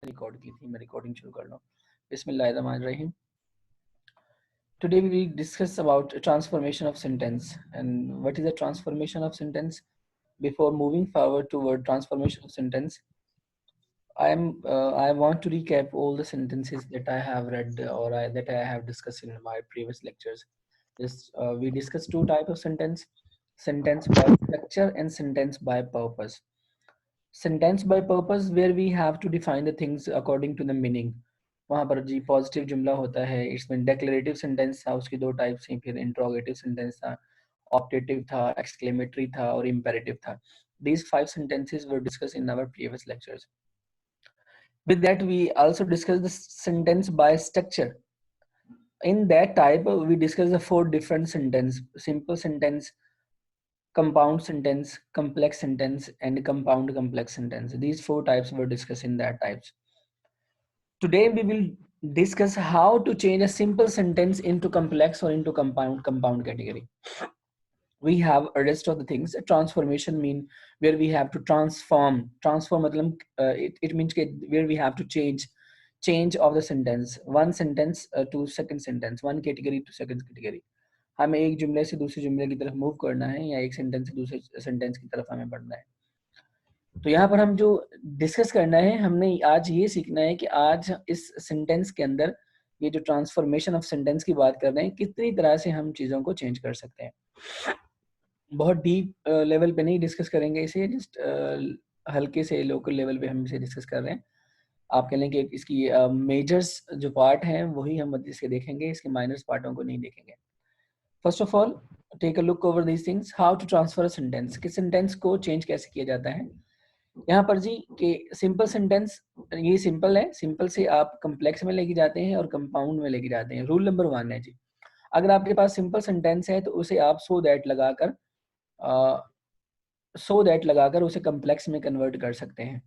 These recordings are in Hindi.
रिकॉर्ड की थी, मैं रिकॉर्डिंग शुरू कर लूँ। बिस्मिल्लाहिर्रहमानिर्रहीम। Today we will discuss about transformation of sentence and what is the transformation of sentence. Before moving forward toward transformation of sentence, I want to recap all the sentences that I have read that I have discussed in my previous lectures. We discussed two types of sentence: sentence by structure and sentence by purpose. Sentence by purpose where we have to define the things according to the meaning. वहाँ पर जी पॉजिटिव जुमला होता है, इसमें डेक्लेरेटिव सेंटेंस था, उसकी दो टाइप्स हैं, फिर इंट्रोगेटिव सेंटेंस था, ऑप्टेटिव था, एक्सक्लेमेटरी था और इम्पेरेटिव था. These 5 sentences were discussed in our previous lectures. With that, we also discussed the sentence by structure. In that type, we discussed the 4 different sentence: simple sentence, compound sentence, complex sentence, and compound complex sentence. These 4 types were discussed in that types. Today we will discuss how to change a simple sentence into complex or into compound category. We have a rest of the things. A transformation mean where we have to transform matlab, it means where we have to change of the sentence, one sentence to second sentence, one category to second category. हमें एक जुमले से दूसरे जुमले की तरफ मूव करना है या एक सेंटेंस से दूसरे सेंटेंस की तरफ हमें बढ़ना है. तो यहाँ पर हम जो डिस्कस करना है, हमने आज ये सीखना है कि आज इस सेंटेंस के अंदर ये जो ट्रांसफॉर्मेशन ऑफ सेंटेंस की बात कर रहे हैं, कितनी तरह से हम चीज़ों को चेंज कर सकते हैं. बहुत डीप लेवल पे नहीं डिस्कस करेंगे इसे, जस्ट हल्के से लोकल लेवल पे हम इसे डिस्कस कर रहे हैं. आप कह लें कि इसकी मेजर्स जो पार्ट हैं वही हम इसके देखेंगे, इसके माइनर्स पार्टों को नहीं देखेंगे. First of all take a look over these things. How to transfer a sentence, कि सेंटेंस को चेंज कैसे किया जाता है. यहाँ पर जी कि सिंपल सेंटेंस ये सिंपल है, सिंपल से आप कम्प्लेक्स में लेके जाते हैं और कंपाउंड में लेके जाते हैं. रूल नंबर 1 है जी, अगर आपके पास सिंपल सेंटेंस है तो उसे आप सो दैट लगाकर उसे कम्प्लेक्स में कन्वर्ट कर सकते हैं,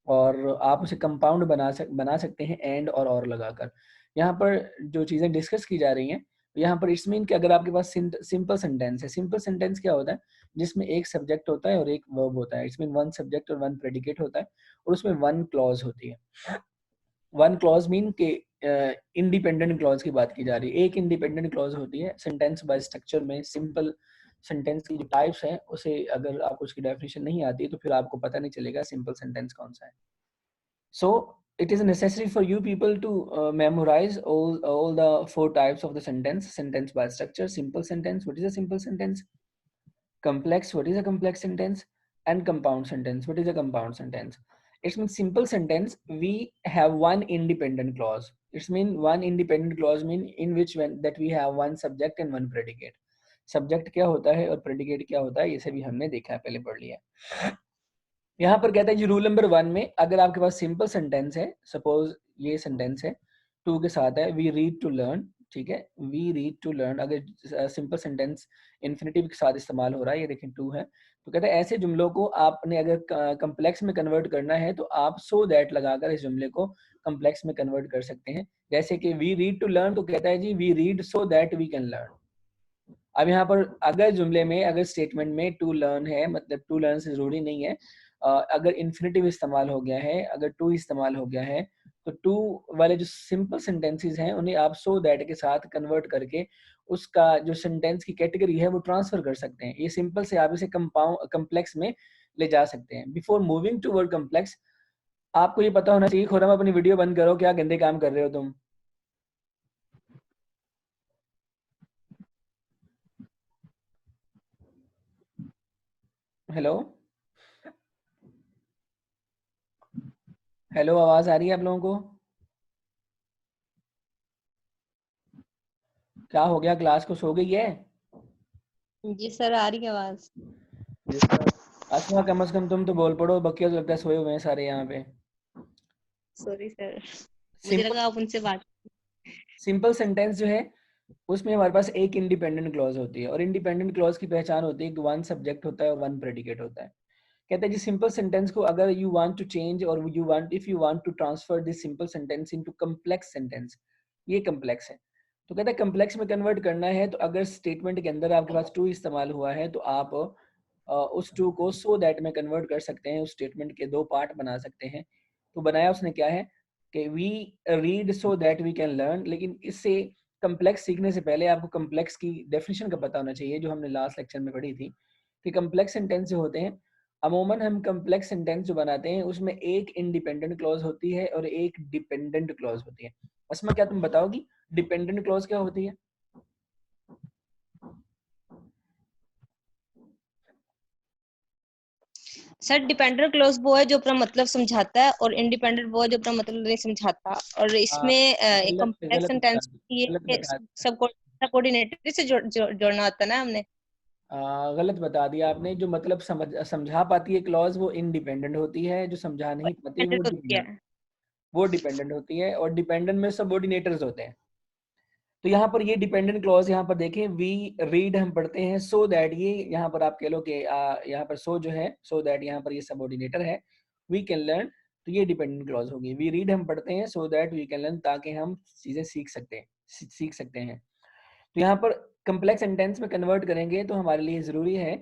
और आप उसे कंपाउंड बना सकते हैं एंड और लगाकर. यहाँ पर जो चीज़ें डिस्कस की जा रही हैं, यहाँ पर इट्स मीन कि अगर आपके पास सिंपल सेंटेंस है, सिंपल सेंटेंस क्या होता है, जिसमें एक सब्जेक्ट होता है और एक वर्ब होता है. इट्स मीन वन सब्जेक्ट और वन प्रेडिकेट होता है और उसमें वन क्लॉज होती है. वन क्लॉज मीन के इंडिपेंडेंट क्लॉज की बात की जा रही है, एक इंडिपेंडेंट क्लॉज होती है. सेंटेंस बाय स्ट्रक्चर में सिंपल सेंटेंस की जो टाइप्स हैं, उसे अगर आपको उसकी डेफिनेशन नहीं आती तो फिर आपको पता नहीं चलेगा सिंपल सेंटेंस कौन सा है. So it is necessary for you people to memorize all the 4 types of the sentence: sentence by structure, simple sentence, what is a simple sentence, complex, what is a complex sentence, and compound sentence, what is a compound sentence. It means simple sentence we have one independent clause. It means one independent clause mean in which when that we have one subject and one predicate. Subject क्या होता है और प्रेडिकेट क्या होता है, ये सभी हमने देखा है, पहले पढ़ लिया. यहाँ पर कहता है जी रूल नंबर 1 में, अगर आपके पास सिंपल सेंटेंस है, सपोज ये सेंटेंस है, टू के साथ है, वी रीड टू लर्न. ठीक है, वी रीड टू लर्न. अगर सिंपल सेंटेंस इन्फिनिटिव के साथ इस्तेमाल हो रहा है, ये देखें टू है, तो कहता है ऐसे जुमलों को आपने अगर कम्प्लेक्स में कन्वर्ट करना है तो आप सो दैट लगाकर इस जुमले को कम्प्लेक्स में कन्वर्ट कर सकते हैं. जैसे कि वी रीड टू लर्न, तो कहता है जी we read so that we can learn. अब यहाँ पर अगर जुमले में अगर स्टेटमेंट में टू लर्न है, मतलब टू लर्न से जरूरी नहीं है, अगर इन्फिनिटिव इस्तेमाल हो गया है, अगर टू इस्तेमाल हो गया है, तो टू वाले जो सिंपल सेंटेंसेस हैं उन्हें आप सो दैट के साथ कन्वर्ट करके उसका जो सेंटेंस की कैटेगरी है वो ट्रांसफर कर सकते हैं. ये सिंपल से आप इसे कम्प्लेक्स में ले जा सकते हैं. Before moving to word complex, आपको ये पता होना चाहिए. खुरम अपनी वीडियो बंद करो, क्या गंदे काम कर रहे हो तुम. हेलो हेलो, आवाज आ रही है आप लोगों को? क्या हो गया, क्लास को सो गई है? जी सर, आ रही है आवाज. अच्छा, कम से कम तुम तो बोल पड़ो, बकिया तो लगता है सोए हुए हैं सारे यहाँ पे. सॉरी सर, मुझे लगा आप उनसे बात. सिंपल सेंटेंस जो है उसमें हमारे पास एक इंडिपेंडेंट क्लॉज होती है, और इंडिपेंडेंट क्लॉज की पहचान होती है कि वन सब्जेक्ट होता है और वन प्रेडिकेट होता है. कहते हैं जी सिंपल सेंटेंस को अगर यू वांट टू चेंज और if you want to transfer this simple sentence into complex sentence, ये कम्प्लेक्स है, तो कहता है कम्प्लेक्स में कन्वर्ट करना है, तो अगर स्टेटमेंट के अंदर आपके पास टू इस्तेमाल हुआ है तो आप उस टू को सो दैट में कन्वर्ट कर सकते हैं, उस स्टेटमेंट के 2 पार्ट बना सकते हैं. तो बनाया उसने क्या है, कि we read so that we can learn, लेकिन इससे कम्प्लेक्स सीखने से पहले आपको कम्प्लेक्स की डेफिनेशन का पता होना चाहिए, जो हमने लास्ट लेक्चर में पढ़ी थी कि कम्प्लेक्स सेंटेंस जो होते हैं, अमूमन हम कम्प्लेक्स सेंटेंस जो बनाते हैं उसमें एक इंडिपेंडेंट क्लॉज होती है और एक डिपेंडेंट क्लॉज होती है। असमा, क्या तुम बताओगी डिपेंडेंट क्लॉज क्या होती है? सर डिपेंडेंट क्लॉज वो है जो अपना मतलब समझाता है, और इंडिपेंडेंट वो है जो अपना मतलब नहीं समझाता। और इसमें एक गलत कॉम्प्लेक्स गलत बता सेंटेंस गलत ये बता सब कोऑर्डिनेटर से जोड़ना होता है ना हमने। गलत बता दिया आपने। जो मतलब समझा पाती है क्लॉज वो इंडिपेंडेंट होती है, जो समझा नहीं पाती वो इंडिपेंडेंट होती डिपेंडेंट, है। वो डिपेंडेंट होती है। और डिपेंडेंट में सबऑर्डिनेटर्स होते हैं। तो यहाँ पर ये डिपेंडेंट क्लॉज यहाँ पर देखें, वी रीड हम पढ़ते हैं सो दैट, ये यहाँ पर आप कह लो कि यहाँ पर सो जो है सो दैट यहाँ पर ये सबऑर्डिनेटर है। वी कैन लर्न, तो ये डिपेंडेंट क्लॉज होगी। वी रीड हम पढ़ते हैं so that we can learn, ताकि हम चीजें सीख सकते हैं। तो यहाँ पर कम्प्लेक्स सेंटेंस में कन्वर्ट करेंगे तो हमारे लिए जरूरी है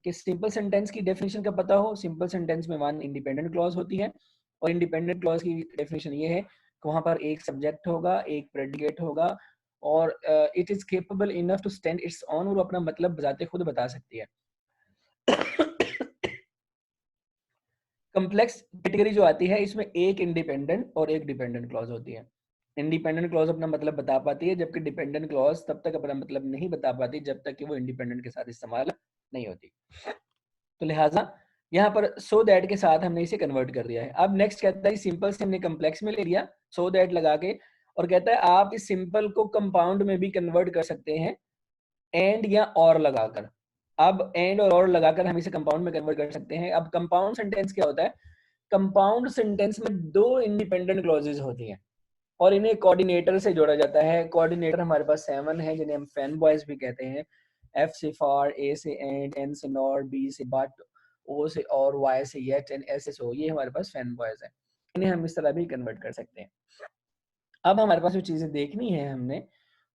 कि सिंपल सेंटेंस की डेफिनेशन का पता हो। सिंपल सेंटेंस में वन इंडिपेंडेंट क्लॉज होती है, और इंडिपेंडेंट क्लॉज की डेफिनेशन ये है कि वहाँ पर एक सब्जेक्ट होगा, एक प्रेडिकेट होगा, और it is capable enough to stand its on, और अपना मतलब बजाते खुद बता सकती है। कम्प्लेक्स कैटेगरी जो आती है इसमें एक इंडिपेंडेंट और एक डिपेंडेंट क्लॉज होती है। इंडिपेंडेंट क्लॉज अपना मतलब बता पाती है, जबकि डिपेंडेंट क्लॉज तब तक अपना मतलब नहीं बता पाती जब तक कि वो इंडिपेंडेंट के साथ इस्तेमाल नहीं होती। तो लिहाजा यहाँ पर सो दैट के साथ हमने इसे कन्वर्ट कर दिया है। अब नेक्स्ट कहता है सिंपल से हमने कम्प्लेक्स में ले लिया सो दैट लगा के, और कहता है आप इस सिंपल को कंपाउंड में भी कन्वर्ट कर सकते हैं एंड या और लगाकर। अब एंड और लगाकर हम इसे कंपाउंड में कन्वर्ट कर सकते हैं। अब कंपाउंड सेंटेंस क्या होता है? कंपाउंड सेंटेंस में दो इंडिपेंडेंट क्लॉजेज होती हैं और इन्हें कोऑर्डिनेटर से जोड़ा जाता है। कोऑर्डिनेटर हमारे पास 7 है, जिन्हें हम फैन बॉयज भी कहते हैं। एफ से फॉर, ए से एंड, एन से नॉर, बी से बट, ओ से और, वाई से येट एंड एस से सो, ये हमारे पास फैन बॉयज है। इन्हें हम इस तरह भी कन्वर्ट कर सकते हैं। अब हमारे पास जो चीजें देखनी है हमने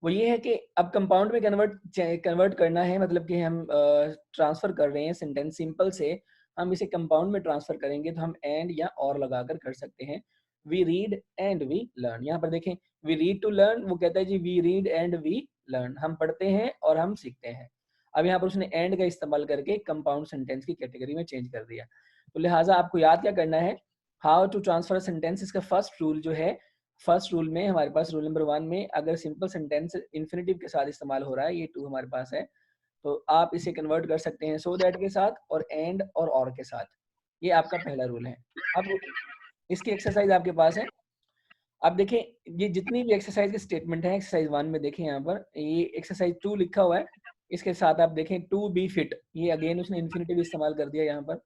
वो ये है कि अब कंपाउंड में कन्वर्ट करना है, मतलब कि हम ट्रांसफर कर रहे हैं सेंटेंस सिंपल से, हम इसे कंपाउंड में ट्रांसफर करेंगे तो हम एंड या और लगाकर कर सकते हैं। We read and we learn. यहाँ पर देखें, वी रीड टू लर्न, वो कहता है जी we read and we learn, हम पढ़ते हैं और हम सीखते हैं। अब यहाँ पर उसने एंड का इस्तेमाल करके कंपाउंड सेंटेंस की कैटेगरी में चेंज कर दिया। तो लिहाजा आपको याद क्या करना है, हाउ टू ट्रांसफर सेंटेंस, इसका फर्स्ट रूल जो है, फर्स्ट रूल में हमारे पास रूल नंबर 1 में अगर सिंपल सेंटेंस इन्फिनेटिव के साथ इस्तेमाल हो रहा है, ये 2 हमारे पास है, तो आप इसे कन्वर्ट कर सकते हैं सो दैट के साथ और एंड और के साथ। ये आपका पहला रूल है। अब इसकी एक्सरसाइज आपके पास है। अब देखें, ये जितनी भी एक्सरसाइज की स्टेटमेंट है, एक्सरसाइज 1 में देखें, यहाँ पर ये एक्सरसाइज 2 लिखा हुआ है, इसके साथ आप देखें टू बी फिट, ये अगेन उसने इन्फिनेटिव इस्तेमाल कर दिया यहाँ पर।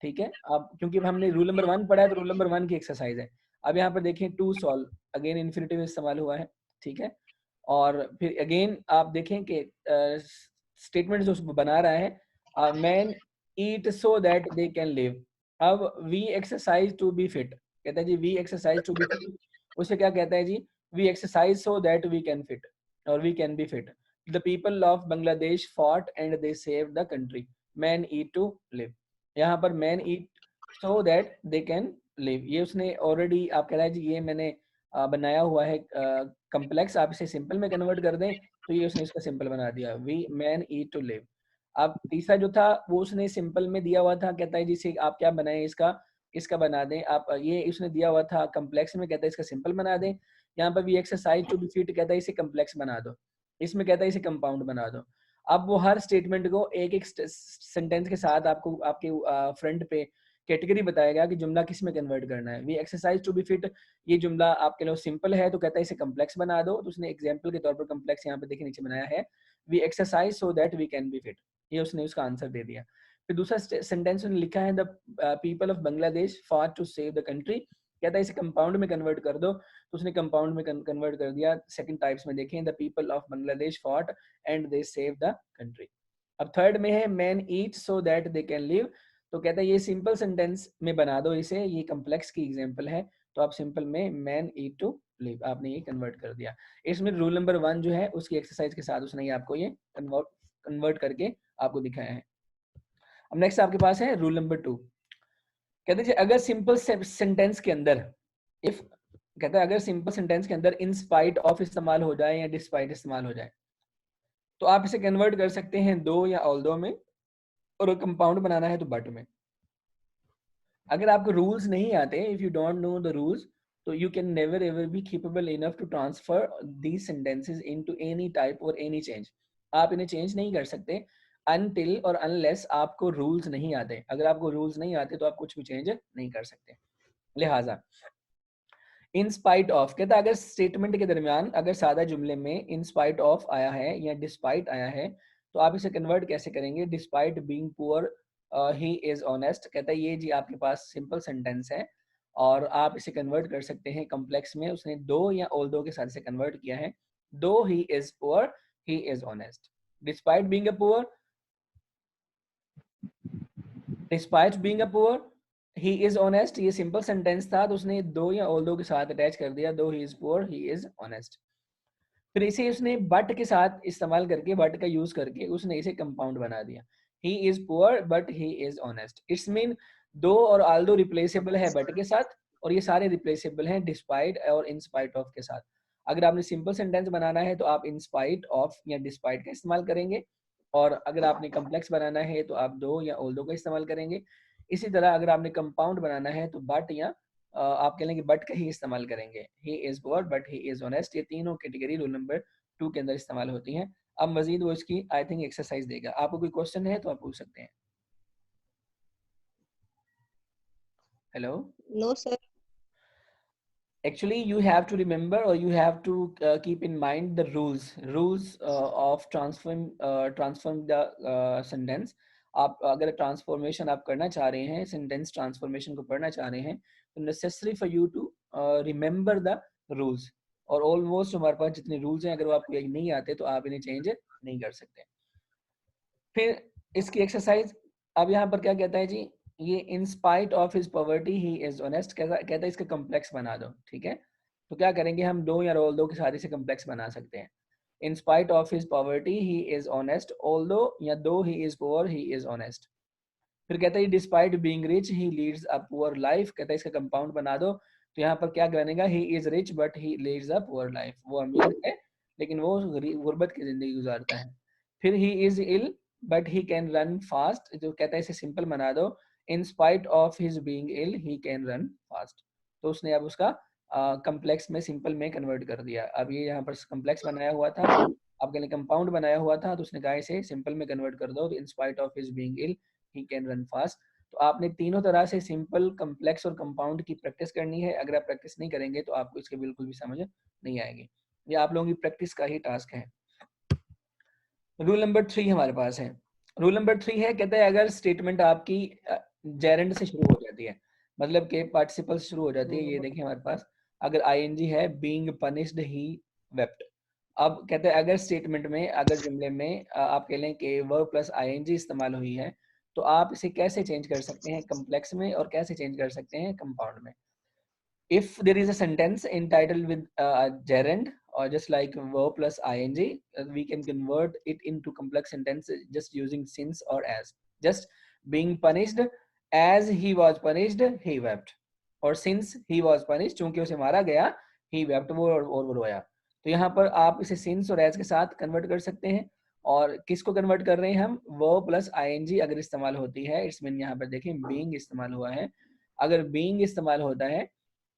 ठीक है, अब क्योंकि हमने रूल नंबर 1 पढ़ा है तो रूल नंबर 1 की एक्सरसाइज है। अब यहाँ पर देखें टू सॉल्व, अगेन इन्फिनेटिव इस्तेमाल हुआ है। ठीक है, और फिर अगेन आप देखें कि स्टेटमेंट जो बना रहा है, man eat so that they can live. अब we exercise to be fit, कहता है जी we exercise to be fit, उसे क्या कहता है जी, we exercise so that we can fit और we can be fit. The people of Bangladesh fought and they save the country, man eat to live. यहाँ पर man eat so that they can live, ये उसने ऑलरेडी, आप कह रहा है जी ये मैंने बनाया हुआ है कम्प्लेक्स, आप इसे सिंपल में कन्वर्ट कर दें, तो ये उसने इसका सिंपल बना दिया, we man eat to live. अब तीसरा जो था वो उसने सिंपल में दिया हुआ था, कहता है जिसे आप क्या बनाएं, इसका बना दें आप, ये उसने दिया हुआ था कम्प्लेक्स में, कहता है इसका सिंपल बना दें। यहाँ पर भी एक्सरसाइज टू बी फिट, कहता है इसे कम्प्लेक्स बना दो, इसमें कहता है इसे कंपाउंड बना दो। अब वो हर स्टेटमेंट को एक एक सेंटेंस के साथ आपको आपके फ्रंट पे कैटेगरी बताएगा कि जुमला किस में कन्वर्ट करना है। We exercise to be fit, ये जुमला आपके लिए सिंपल है तो कहता है इसे कम्प्लेक्स बना दो, तो उसने एग्जांपल के तौर पर कम्प्लेक्स यहाँ पे देखिए नीचे बनाया है, we exercise so that we can be fit, ये उसने उसका आंसर दे दिया। फिर दूसरा सेंटेंस उसने लिखा है, the people of Bangladesh fought to save the country, कहता है इसे कंपाउंड में कन्वर्ट कर दो, तो उसने कंपाउंड में कन्वर्ट कर दिया। सेकंड टाइप्स में देखें, the people of Bangladesh fought and they save the country. अब थर्ड में है man eat so that they can live, तो कहता है ये सिंपल सेंटेंस में बना दो इसे, ये कम्प्लेक्स की एग्जांपल है, तो आप सिंपल में मैन ईट टू लिव आपने ये कन्वर्ट कर दिया। इसमें रूल नंबर 1 जो है उसकी एक्सरसाइज के साथ उसने ये आपको ये कन्वर्ट करके आपको दिखाया है। अब नेक्स्ट आपके पास है रूल नंबर 2, कहते हैं अगर सिंपल सेंटेंस के अंदर इफ कहता है अगर सिंपल सेंटेंस के अंदर इन स्पाइट ऑफ इस्तेमाल हो जाए या डिस्पाइट इस्तेमाल हो जाए तो आप इसे कन्वर्ट कर सकते हैं दो या ऑल्दो में, और कंपाउंड बनाना है तो बट में। अगर आपको रूल्स नहीं आते, if you don't know the rules, तो you can never ever be capable enough to transfer these sentences into any type और एनी चेंज। आप इन्हें चेंज नहीं कर सकते अनटिल और अनलेस आपको रूल्स नहीं आते। अगर आपको रूल्स नहीं आते तो आप कुछ भी चेंज नहीं कर सकते। लिहाजा इन स्पाइट ऑफ कहता है अगर स्टेटमेंट के दरमियान अगर सादा जुमले में इन स्पाइट ऑफ आया है या डिस्पाइट आया है तो आप इसे कन्वर्ट कैसे करेंगे? Despite being poor he is honest. कहता है ये जी आपके पास सिंपल सेंटेंस है और आप इसे कन्वर्ट कर सकते हैं कॉम्प्लेक्स में। उसने दो या ऑल दो के साथ इसे कन्वर्ट किया है। दो he is poor he is honest. Despite being a poor, despite being a poor he is honest, ये सिंपल सेंटेंस था तो उसने दो या ऑल दो के साथ अटैच कर दिया। दो he is poor he is honest. फिर इसे उसने बट के साथ इस्तेमाल करके, बट का यूज करके उसने इसे कंपाउंड बना दिया। He is poor but he is honest. It's mean दो और आल्दो रिप्लेसेबल है बट के साथ, और ये सारे रिप्लेसेबल हैं डिस्पाइट और इन स्पाइट ऑफ के साथ। अगर आपने सिंपल सेंटेंस बनाना है तो आप इन स्पाइट ऑफ या डिस्पाइट का इस्तेमाल करेंगे, और अगर आपने कम्प्लेक्स बनाना है तो आप दो या ऑल्दो का इस्तेमाल करेंगे। इसी तरह अगर आपने कंपाउंड बनाना है तो बट या आप कह लेंगे बट का ही इस्तेमाल करेंगे। He is poor but he is honest. ये तीनों कैटेगरी रूल नंबर 2 के अंदर इस्तेमाल होती हैं। अब मजीद वो इसकी आई थिंक एक्सरसाइज देगा। आपको कोई क्वेश्चन है तो आप पूछ सकते हैं। Hello. No sir. Actually you have to remember or you have to keep in mind the rules of transform the sentence. आप अगर ट्रांसफॉर्मेशन आप करना चाह रहे हैं, सेंटेंस ट्रांसफॉर्मेशन को पढ़ना चाह रहे हैं, तो necessary for you to remember the rules. और ऑलमोस्ट हमारे पास जितने रूल्स हैं अगर वो आपको नहीं आते तो आप इन्हें चेंज नहीं कर सकते। फिर इसकी एक्सरसाइज अब यहाँ पर क्या कहता है जी, ये इन spite of his poverty he is honest कहता है इसका कम्प्लेक्स बना दो। ठीक है, तो क्या करेंगे हम दो या ऑल दो के साथ इसे कम्प्लेक्स बना सकते हैं। इन spite of his poverty he is honest although या दो he is poor he is honest. फिर कहता है despite being rich he leads a poor life. कहता है इसका कंपाउंड बना दो, तो यहाँ पर क्या बनेगा? He is rich but he leads a poor life. वो अमीर है लेकिन वो गुर्बत की जिंदगी गुजारता है। फिर he is ill but he can run fast. जो कहता है इसे सिंपल बना दो, in spite of his being ill he can run fast. तो उसने अब उसका कम्प्लेक्स में सिंपल में कन्वर्ट कर दिया। अब ये यहाँ पर कम्प्लेक्स बनाया हुआ था, आपके लिए कंपाउंड बनाया हुआ था, तो उसने कहा इसे सिंपल में कन्वर्ट कर दो, in spite of his being ill he can run fast. तो आपने तीनों तरह से सिंपल, कम्प्लेक्स और कंपाउंड की प्रैक्टिस करनी है। अगर आप प्रैक्टिस नहीं करेंगे तो आपको इसके बिल्कुल भी समझ नहीं आएगी। ये आप लोगों की प्रैक्टिस का ही टास्क है। रूल नंबर 3 हमारे पास है। रूल नंबर 3 है, कहता है अगर स्टेटमेंट आपकी जेरेंड से शुरू हो जाती है, मतलब के पार्टिसिपल से शुरू हो जाती है। ये देखिए हमारे पास अगर आईएनजी है, बीइंग पनिश्ड ही वेप्ट। अब कहते हैं अगर स्टेटमेंट में, अगर जुमले में आप कह लें कि वर्ब प्लस आईएनजी इस्तेमाल हुई है, तो आप इसे कैसे चेंज कर सकते हैं कम्प्लेक्स में और कैसे चेंज कर सकते हैं कंपाउंड में। If there is a sentence entitled with a gerund or just like verb plus ing, we can convert it into complex sentence just using since or as. Just being punished, as he was punished, he wept. और since he was punished, चूंकि उसे मारा गया, he wept, वो रोया। तो यहाँ पर आप इसे since और as के साथ कन्वर्ट कर सकते हैं। और किसको कन्वर्ट कर रहे हैं हम? verb plus ing अगर इस्तेमाल होती है, इट्स मीन यहाँ पर देखिए being इस्तेमाल हुआ है। अगर being इस्तेमाल होता है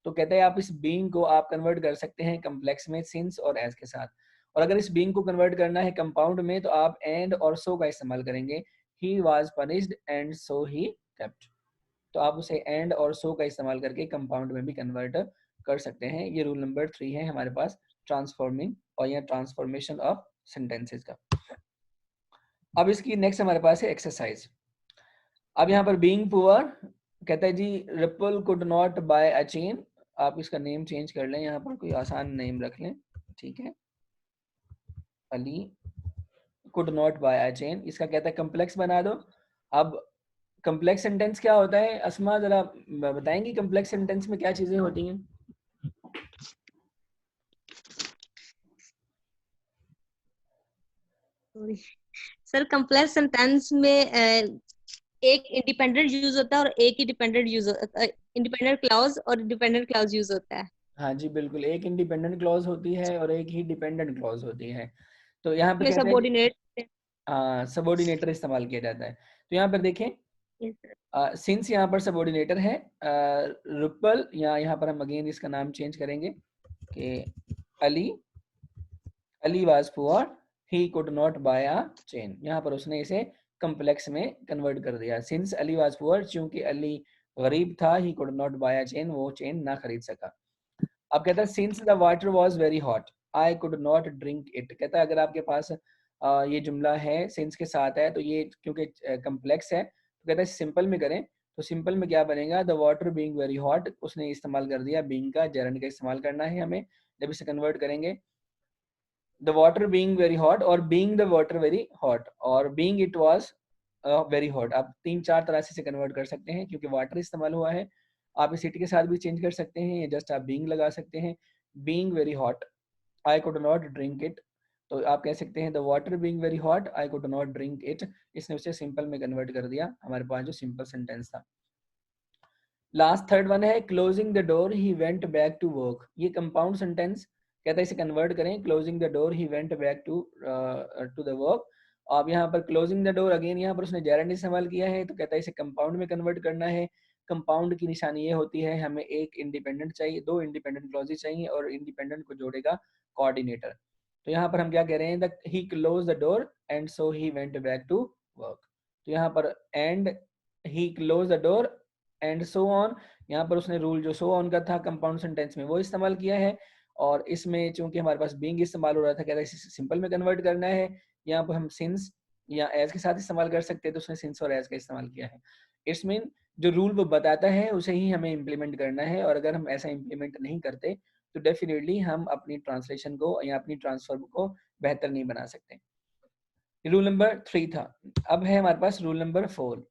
तो कहते हैं आप इस बीइंग को आप कन्वर्ट कर सकते हैं कम्प्लेक्स में सिंस और एज के साथ। और अगर इस बीइंग को कन्वर्ट करना है कंपाउंड में तो आप एंड और सो का इस्तेमाल करेंगे। He was punished and so he kept. तो आप उसे एंड और सो का इस्तेमाल करके कंपाउंड में भी कन्वर्ट कर सकते हैं। ये रूल नंबर 3 है हमारे पास ट्रांसफॉर्मिंग और या ट्रांसफॉर्मेशन ऑफ सेंटेंसेस का। अब इसकी नेक्स्ट हमारे पास है एक्सरसाइज। अब यहाँ पर बीइंग पुअर कहता है जी रिपल could not buy a chain. आप इसका नेम चेंज कर लें, यहाँ पर कोई आसान नेम रख लें। ठीक है, Ali could not buy a chain. इसका कहता है कम्प्लेक्स बना दो। अब कम्प्लेक्स सेंटेंस क्या होता है? अस्मा जरा बताएंगी कम्प्लेक्स सेंटेंस में क्या चीजें होती हैं? सर कम्प्लेक्स सेंटेंस में एक इंडिपेंडेंट यूज होता है और एक ही डिपेंडेंट यूज इंडिपेंडेंट क्लाउज और डिपेंडेंट क्लाउज यूज होता है। हाँ जी बिल्कुल, एक इंडिपेंडेंट क्लॉज होती है और एक ही डिपेंडेंट क्लॉज होती है। तो यहाँ पे इसमें कहते हैं कि सबऑर्डिनेट। सबऑर्डिनेटर इस्तेमाल किया जाता है। तो यहाँ पर देखें, सिंस यहाँ पर सबऑर्डिनेटर है, रुपल, या यहाँ पर हम अगेन इसका नाम चेंज करेंगे कि Ali, Ali was poor, he could not buy a chain. यहाँ पर उसने इसे कम्प्लेक्स में कन्वर्ट कर दिया। सिंस अली वाज पुअर, चूंकि अली गरीब था, he could not buy a chain, वो चेन ना खरीद सका। अब कहता है since the water was very hot, I could not drink it. कहता है अगर आपके पास ये जुमला है सिंस के साथ है, तो ये क्योंकि कम्प्लेक्स है, तो कहता है सिंपल में करें, तो सिंपल में क्या बनेगा, the water being very hot, उसने इस्तेमाल कर दिया बीइंग का, जेरंड का इस्तेमाल करना है हमें जब इसे कन्वर्ट करेंगे। The water being very hot, और being the water very hot, और being it was very hot. आप 3-4 तरह से इसे कन्वर्ट कर सकते हैं, क्योंकि वाटर इस्तेमाल हुआ है। आप इस इट के साथ भी चेंज कर सकते हैं, या जस्ट आप बीइंग लगा सकते हैं। Being very hot, I could not drink it, तो आप कह सकते हैं the water being very hot, I could not drink it. इसने उसे सिंपल में कन्वर्ट कर दिया, हमारे पास जो सिंपल सेंटेंस था। लास्ट थर्ड वन है closing the door he went back to work. ये कंपाउंड सेंटेंस, कहता है इसे कन्वर्ट करें, closing the door he went back to to the work. अब यहाँ पर क्लोजिंग द डोर, अगेन यहाँ पर उसने जेरेंड इस्तेमाल किया है, तो कहता है इसे कंपाउंड में कन्वर्ट करना है। कंपाउंड की निशानी ये होती है, हमें एक इंडिपेंडेंट चाहिए, दो इंडिपेंडेंट क्लॉजेज चाहिए, और इंडिपेंडेंट को जोड़ेगा कोऑर्डिनेटर। तो यहाँ पर हम क्या कह रहे हैं, the he close the door and so he went back to work. तो यहाँ पर and he close the door and so on, यहाँ पर उसने रूल जो सो ऑन का था कंपाउंड सेंटेंस में वो इस्तेमाल किया है। और इसमें चूंकि हमारे पास बीइंग इस्तेमाल हो रहा था, कहता है इसे सिंपल में कन्वर्ट करना है। यहाँ पर हम सिंस या एज के साथ इस्तेमाल कर सकते हैं, तो उसने सिंस और एज का इस्तेमाल किया है। इट्स मीन जो रूल वो बताता है उसे ही हमें इम्प्लीमेंट करना है, और अगर हम ऐसा इम्प्लीमेंट नहीं करते तो डेफिनेटली हम अपनी ट्रांसलेशन को या अपनी ट्रांसफर को बेहतर नहीं बना सकते। रूल नंबर 3 था। अब है हमारे पास रूल नंबर 4।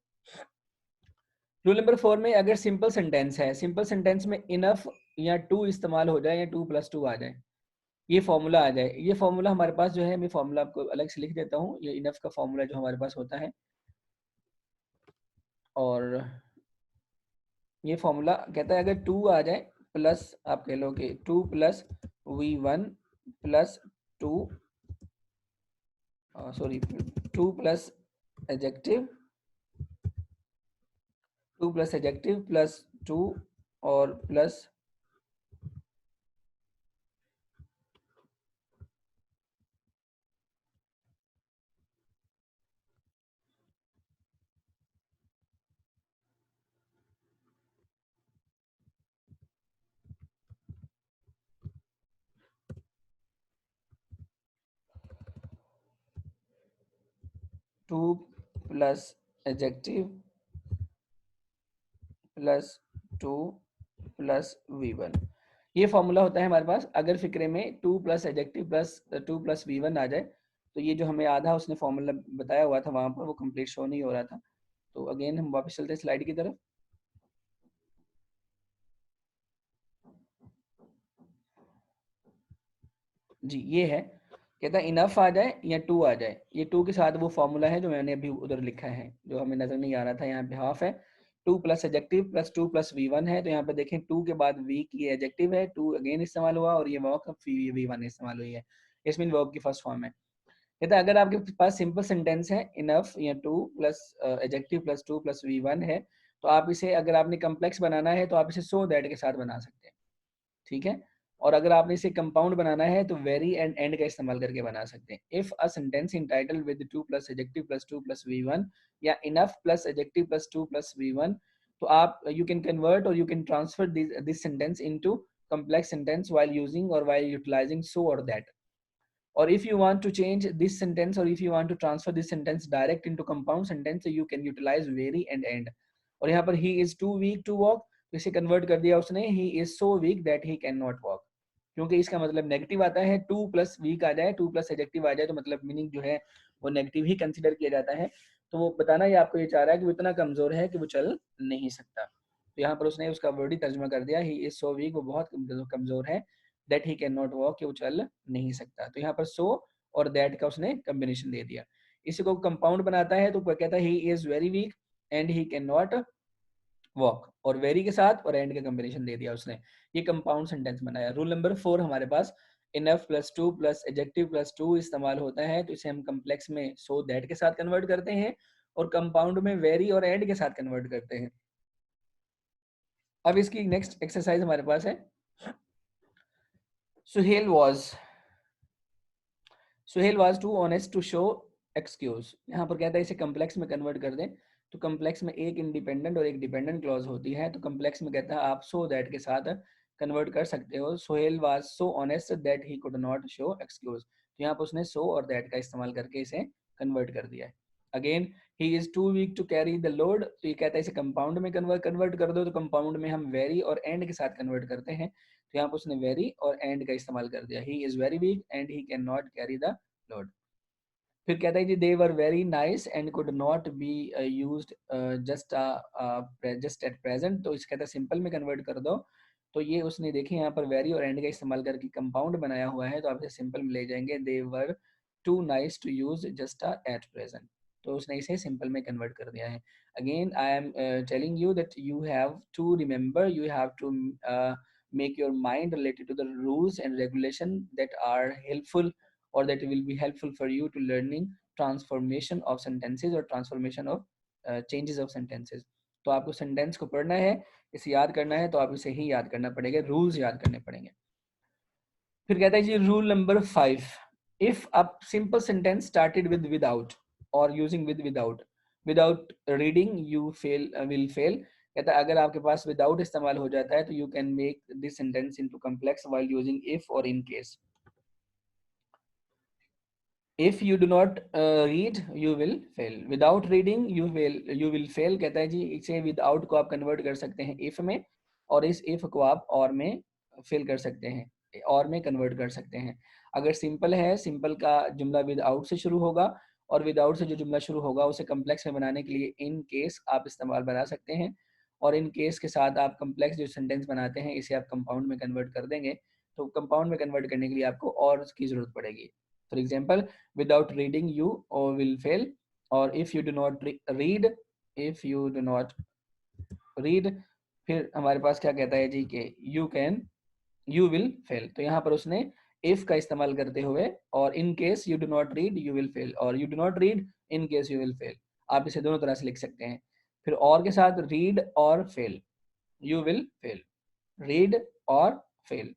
रूल नंबर 4 में अगर सिंपल सेंटेंस है, सिंपल सेंटेंस में इनफ या टू इस्तेमाल हो जाए, या 2+2 आ जाए, ये फॉर्मूला आ जाए। ये फॉर्मूला हमारे पास जो है, मैं फॉर्मूला आपको अलग से लिख देता हूँ। ये इनफ का फॉर्मूला जो हमारे पास होता है, और ये फॉर्मूला कहता है अगर 2 आ जाए, प्लस आप कह लो कि 2+V1 plus 2, sorry 2 plus adjective, too plus adjective plus 2 और प्लस 2+एडजेक्टिव प्लस 2+V1, ये फॉर्मूला होता है हमारे पास। अगर फिक्रे में 2+एडजेक्टिव प्लस 2+V1 आ जाए, तो ये जो हमें आधा उसने फॉर्मूला बताया हुआ था वहां पर वो कंप्लीट शो नहीं हो रहा था। तो अगेन हम वापस चलते हैं स्लाइड की तरफ। जी ये है, कहता है इनफ आ जाए या 2 आ जाए। ये 2 के साथ वो फॉर्मूला है जो मैंने अभी उधर लिखा है, जो हमें नजर नहीं आ रहा था, यहाँ पे हाफ है। 2+एडजेक्टिव प्लस 2+V1 है, तो यहाँ पे देखें 2 के बाद V की एडजेक्टिव है, 2 अगेन इस्तेमाल हुआ, और ये वर्ब V1 इस्तेमाल हुई है, इसमें वर्ब की फर्स्ट फॉर्म है। कहता है अगर आपके पास सिंपल सेंटेंस है, इनफ या 2+एडजेक्टिव प्लस 2+V1 है, तो आप इसे, अगर आपने कम्प्लेक्स बनाना है तो आप इसे सो दैट के साथ बना सकते हैं, ठीक है। और अगर आपने इसे कंपाउंड बनाना है तो वेरी एंड एंड का इस्तेमाल करके बना सकते हैं। If a sentence in title with too plus adjective plus 2+V1, या enough plus adjective plus 2+V1, तो आप यू कैन कन्वर्ट और you can transfer this sentence into complex sentence while using or while utilizing so or that. Or if you want to change this sentence, or if you want to transfer this sentence direct into compound sentence, so you can utilize very and end. और यहाँ पर he is too weak to walk, तो इसे कन्वर्ट कर दिया उसने, he is so weak that he cannot walk, क्योंकि इसका मतलब नेगेटिव आता है। 2+वीक आ जाए, 2+एडजेक्टिव आ जाए, तो मतलब मीनिंग जो है वो नेगेटिव ही कंसिडर किया जाता है। तो वो बताना ये आपको ये चाह रहा है कि वो इतना कमजोर है कि वो चल नहीं सकता। तो यहाँ पर उसने उसका वर्ड ही तर्जुमा कर दिया, ही इज सो वीक, वो बहुत कमजोर है, that he can not walk, कि वो चल नहीं सकता। तो यहाँ पर सो और दैट का उसने कॉम्बिनेशन दे दिया। इसी को कंपाउंड बनाता है तो कहता है ही is very weak and he can not walk, और वेरी के साथ और एंड का कॉम्बिनेशन दे दिया उसने, ये कंपाउंड सेंटेंस बनाया। रूल नंबर 4 हमारे पास enough plus too plus adjective plus to इस्तेमाल होता है, तो इसे हम कम्प्लेक्स में सो दैट के साथ कन्वर्ट करते हैं और कंपाउंड में वेरी और एंड के साथ कन्वर्ट करते हैं। अब इसकी नेक्स्ट एक्सरसाइज हमारे पास है, Suhail was too honest to show excuse. यहाँ पर कहता है इसे कम्प्लेक्स में कन्वर्ट कर दें, तो कम्प्लेक्स में एक इंडिपेंडेंट और एक डिपेंडेंट क्लॉज होती है, तो कम्प्लेक्स में कहता है आप सो दैट के साथ कन्वर्ट कर सकते हो। Sohail was so honest that he could not show excuse, तो यहाँ पर उसने सो और दैट का इस्तेमाल करके इसे कन्वर्ट कर दिया है। Again he is too weak to carry the load, तो ये कहता है इसे कंपाउंड में कन्वर्ट कर दो, तो कंपाउंड में हम वेरी और एंड के साथ कन्वर्ट करते हैं, तो यहाँ पर उसने वेरी और एंड का इस्तेमाल कर दिया। He is very weak and he can not carry the load. फिर कहता है जी they were very nice and could not be used just at present, तो इस कहता है सिंपल में कन्वर्ट कर दो, तो ये उसने देखिए यहाँ पर वेरी और एंड का इस्तेमाल करके कंपाउंड बनाया हुआ है, तो आप इसे सिंपल में ले जाएंगे, they were too nice to use just at present, तो उसने इसे सिंपल में कन्वर्ट कर दिया है। Again I am telling you that you have to remember, you have to make your mind related to the rules and regulation that are helpful or that will be helpful for you to learning transformation of sentences or transformation of changes of sentences। तो आपको सेंटेंस को पढ़ना है, इसे याद करना है, तो आप इसे ही याद करना पड़ेगा, रूल्स याद करने पड़ेंगे। फिर कहता है जी rule number 5, if a simple sentence started with without और using with without reading you fail will fail. कहता है अगर आपके पास विदाउट इस्तेमाल हो जाता है तो you can make this sentence into complex while using if और in case. If you do not read you will fail, without reading you will fail। कहता है जी इसे without को आप कन्वर्ट कर सकते हैं if में, और इस if को आप or में फिल कर सकते हैं, और में कन्वर्ट कर सकते हैं। अगर सिंपल है, सिंपल का जुमला विदाउट से शुरू होगा और विदाउट से जो जुमला शुरू होगा उसे कम्प्लेक्स में बनाने के लिए इन केस आप इस्तेमाल बना सकते हैं, और इन केस के साथ आप कम्प्लेक्स जो सेंटेंस बनाते हैं इसे आप कंपाउंड में कन्वर्ट कर देंगे, तो कंपाउंड में कन्वर्ट करने के लिए आपको और की जरूरत पड़ेगी। For example without reading you or will fail, or if you do not read, if you do not read, फिर हमारे पास क्या कहता है जी कि you will fail, तो यहाँ पर उसने if का इस्तेमाल करते हुए और in case you do not read you will fail और you do not read in case you will fail, आप इसे दोनों तरह से लिख सकते हैं। फिर और के साथ read और fail, you will fail, read और fail,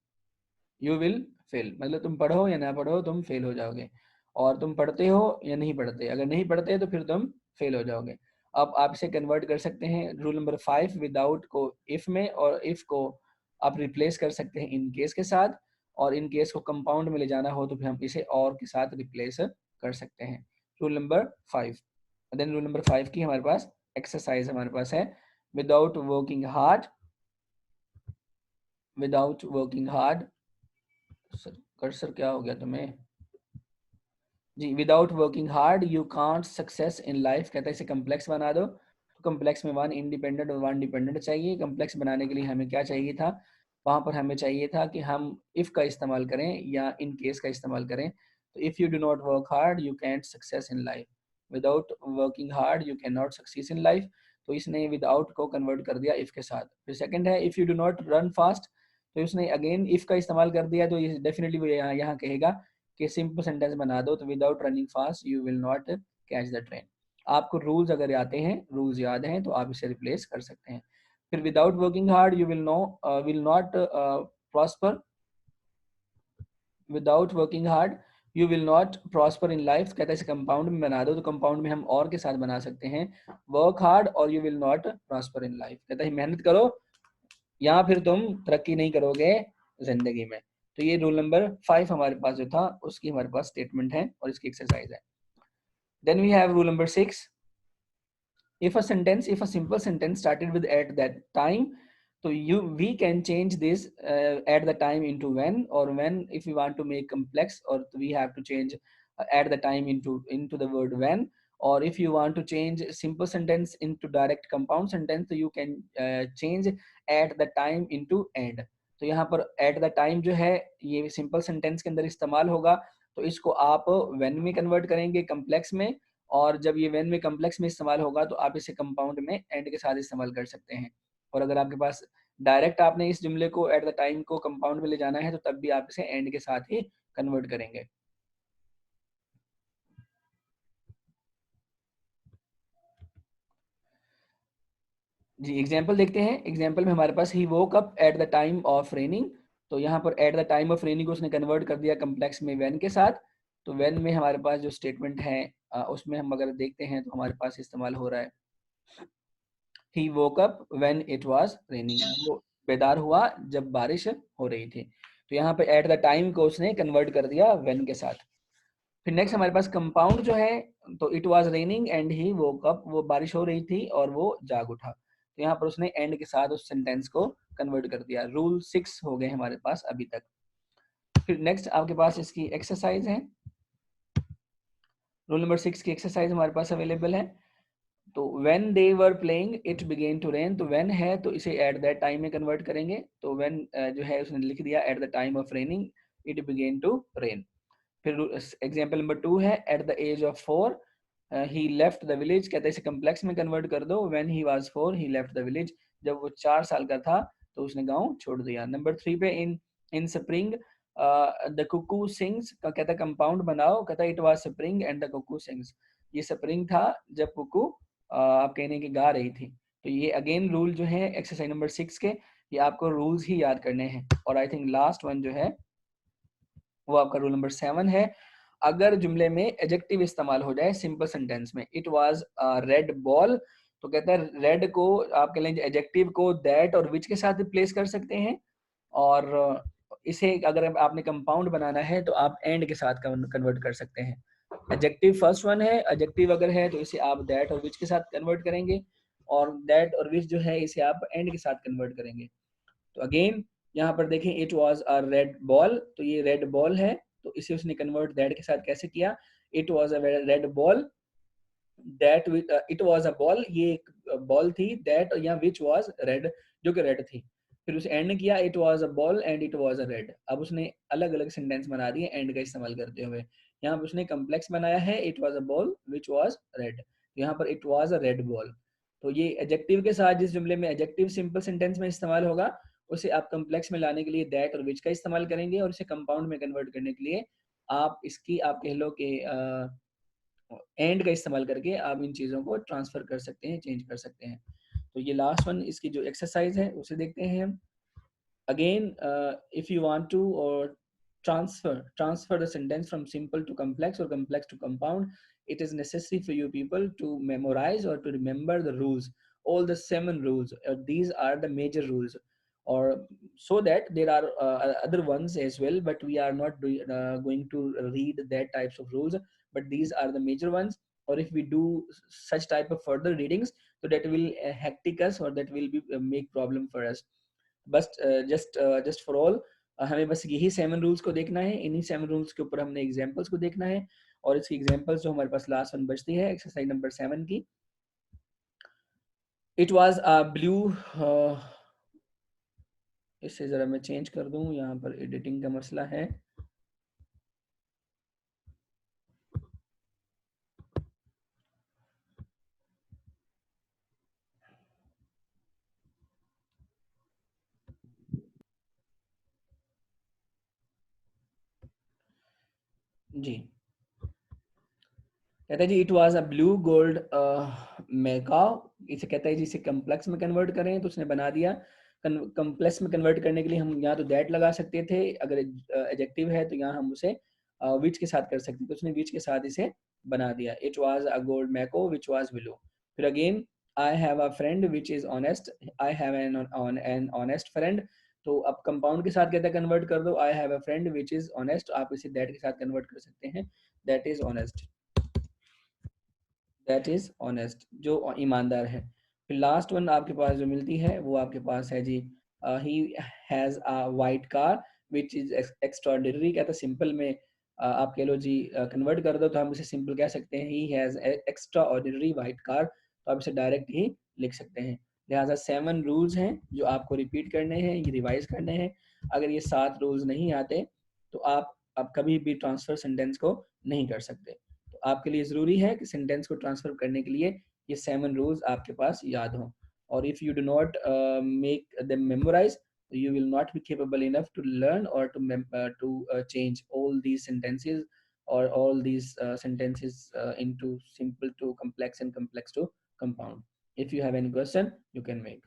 you will fail, मतलब तुम पढ़ो या ना पढ़ो तुम फेल हो जाओगे, और तुम पढ़ते हो या नहीं पढ़ते, अगर नहीं पढ़ते तो फिर तुम फेल हो जाओगे। अब आप इसे कन्वर्ट कर सकते हैं रूल नंबर 5, विदाउट को इफ में और इफ को आप रिप्लेस कर सकते हैं इन केस के साथ, और इन केस को कंपाउंड में ले जाना हो तो फिर हम इसे और के साथ रिप्लेस कर सकते हैं। Rule number 5। Then rule number 5 की हमारे पास एक्सरसाइज हमारे पास है, without working hard, without working hard, कर्सर क्या हो गया तुम्हें जी, without working hard you can't success in life. कहता है इसे कम्प्लेक्स बना दो, तो कम्प्लेक्स में वन इंडिपेंडेंट और वन डिपेंडेंट चाहिए। कम्प्लेक्स बनाने के लिए हमें क्या चाहिए था, वहां पर हमें चाहिए था कि हम इफ का इस्तेमाल करें या इन केस का इस्तेमाल करें। तो if you do not work hard you can't success in life, without working hard you can not succeed in life, तो इसने विदाउट को कन्वर्ट कर दिया इफ के साथ। फिर सेकंड है if you do not run fast, तो इसने अगेन इफ का इस्तेमाल कर दिया, तो ये डेफिनेटली वो यहाँ कहेगा कि सिंपल सेंटेंस बना दो, तो without running fast you will not catch the train. आपको रूल्स अगर आते हैं, रूल्स याद हैं, तो आप इसे रिप्लेस कर सकते हैं। फिर without working hard you will not prosper, without working hard you will not prosper in life. कहता है इसे कंपाउंड में बना दो, तो कंपाउंड में हम और के साथ बना सकते हैं, वर्क हार्ड और you will not prosper in life. कहता है मेहनत करो या फिर तुम तरक्की नहीं करोगे जिंदगी में। तो ये रूल नंबर 5 हमारे पास जो था उसकी हमारे पास स्टेटमेंट है और इसकी एक्सरसाइज है। Then we have rule number 6, if a simple sentence started with at that time, so we can change this at the time into when, or when if we want to make complex, or we have to change at the time into the word when, or if you want to change simple sentence into direct compound sentence, so you can change at the time into and। तो यहाँ पर at the time जो है ये simple sentence के अंदर इस्तेमाल होगा, तो इसको आप when में कन्वर्ट करेंगे complex में, और जब ये वेन में कम्प्लेक्स में इस्तेमाल होगा तो आप इसे कंपाउंड में एंड के साथ इस्तेमाल कर सकते हैं। और अगर आपके पास डायरेक्ट आपने इस जुमले को एट द टाइम को कंपाउंड में ले जाना है तो तब भी आप इसे एंड के साथ ही कन्वर्ट करेंगे। जी एग्जाम्पल देखते हैं। एग्जाम्पल में हमारे पास he woke up at the time of raining, तो यहाँ पर at the time of raining उसने कन्वर्ट कर दिया कम्प्लेक्स में व्हेन के साथ। तो व्हेन में हमारे पास जो स्टेटमेंट है उसमें हम अगर देखते हैं तो हमारे पास इस्तेमाल हो रहा है he woke up when it was raining, वो बेदार हुआ जब बारिश हो रही थी। तो यहाँ पे एट द टाइम को उसने कन्वर्ट कर दिया व्हेन के साथ। फिर नेक्स्ट हमारे पास कंपाउंड जो है, तो it was raining and he woke up, वो बारिश हो रही थी और वो जाग उठा। तो यहाँ पर उसने एंड के साथ उस सेंटेंस को कन्वर्ट कर दिया। रूल 6 हो गए हमारे पास अभी तक। फिर नेक्स्ट आपके पास इसकी एक्सरसाइज है। रूल नंबर 6 की एक्सरसाइज हमारे पास अवेलेबल है। तो when they were playing it began to rain, तो when है तो इसे at that time में कन्वर्ट करेंगे। तो when जो है उसने लिख दिया at the time of raining it began to rain। फिर एग्जाम्पल नंबर 2 है at the age of 4 he left the village, कहते हैं इसे कम्प्लेक्स में कन्वर्ट कर दो। when he was 4 he left the village, जब वो 4 साल का था तो उसने गांव छोड़ दिया। नंबर 3 पे in spring the cuckoo sings, कहता है कंपाउंड बनाओ, कहता है it was spring and the cuckoo sings, ये स्प्रिंग था जब कुकू आप कहने की गा रही थी। तो ये अगेन रूल जो है एक्सरसाइज नंबर 6 के, ये आपको रूल्स ही याद करने हैं। और आई थिंक लास्ट वन जो है वो आपका रूल नंबर 7 है। अगर जुमले में एडजेक्टिव इस्तेमाल हो जाए सिंपल सेंटेंस में, इट वाज रेड बॉल, तो कहता है रेड को आप कह लेंगे एडजेक्टिव को दैट और विच के साथ रिप्लेस कर सकते हैं। और इसे अगर आपने कंपाउंड बनाना है तो आप एंड के साथ कन्वर्ट कर सकते हैं। एडजेक्टिव फर्स्ट वन है, एडजेक्टिव अगर है तो इसे आप दैट और विच के साथ कन्वर्ट करेंगे, और दैट और विच जो है इसे आप एंड के साथ कन्वर्ट करेंगे। तो अगेन यहाँ पर देखें it was a red ball, तो ये रेड बॉल है, तो इसे उसने कन्वर्ट दैट के साथ कैसे किया, it was a red ball that it was a ball, ये एक बॉल थी, दैट या विच वाज रेड, जो कि रेड थी। फिर उसे एंड किया it was a ball and it was a red. अब उसने अलग अलग सेंटेंस बना दिए एंड का इस्तेमाल करते हुए। यहाँ पर उसने कम्प्लेक्स बनाया है it was a ball which was red, यहाँ पर it was a red ball. तो ये एडजेक्टिव के साथ जिस जुमले में एडजेक्टिव सिंपल सेंटेंस में इस्तेमाल होगा उसे आप कम्प्लेक्स में लाने के लिए दैट और विच का इस्तेमाल करेंगे, और इसे कंपाउंड में कन्वर्ट करने के लिए आप इसकी आप कह लो कि एंड का इस्तेमाल करके आप इन चीज़ों को ट्रांसफर कर सकते हैं, चेंज कर सकते हैं। तो ये लास्ट वन इसकी जो एक्सरसाइज है उसे देखते हैं हम। Again if you want to और transfer the sentence from simple to complex or complex to compound, it is necessary for you people to memorize or to remember the rules, all the 7 rules. These are the major rules, or so that there are other ones as well, but we are not going to read that types of rules, but these are the major ones. Or if we do such type of further readings, so that will hectic us, or that will be make problem for us। बस जस्ट फॉर ऑल हमें बस यही 7 रूल्स को देखना है, इन्हीं 7 रूल्स के ऊपर हमने एग्जांपल्स को देखना है। और इसकी एग्जांपल्स जो हमारे पास लास्ट वन बचती है एक्सरसाइज नंबर 7 की, इट वाज अ ब्लू, इससे जरा मैं चेंज कर दूं, यहाँ पर एडिटिंग का मसला है। जी कहता है जी it was a blue gold macaw, इसे कहता है जी इसे कम्प्लेक्स में कन्वर्ट करें, तो उसने बना दिया। कम्प्लेक्स में कन्वर्ट करने के लिए हम यहाँ तो दैट लगा सकते थे, अगर एडजेक्टिव है तो यहाँ हम उसे विच के साथ कर सकते थे, तो उसने विच के साथ इसे बना दिया। It was a gold macaw which was blue. फिर again I have a friend which is honest, I have an honest friend, तो अब कंपाउंड के साथ कहता है कन्वर्ट कर दो, आई have a friend which is honest, आप इसे दैट के साथ कन्वर्ट कर सकते हैं, that is honest, that is honest, जो ईमानदार है। फिर लास्ट वन आपके पास जो मिलती है वो आपके पास है जी he has a white car which is extraordinary, कहता है सिंपल में आप कह लो जी कन्वर्ट कर दो तो हम इसे सिंपल कह सकते हैं he has extra ordinary white car, तो आप इसे डायरेक्ट ही लिख सकते हैं। लिहाजा 7 रूल्स हैं जो आपको रिपीट करने हैं, ये रिवाइज करने हैं। अगर ये 7 रूल्स नहीं आते तो आप कभी भी ट्रांसफर सेंटेंस को नहीं कर सकते। तो आपके लिए ज़रूरी है कि सेंटेंस को ट्रांसफर करने के लिए ये 7 रूल्स आपके पास याद हों। or if you do not make them memorize, you will not be capable enough to learn or to change all these sentences or all these sentences into simple to complex and complex to compound. If you have any question, you can make.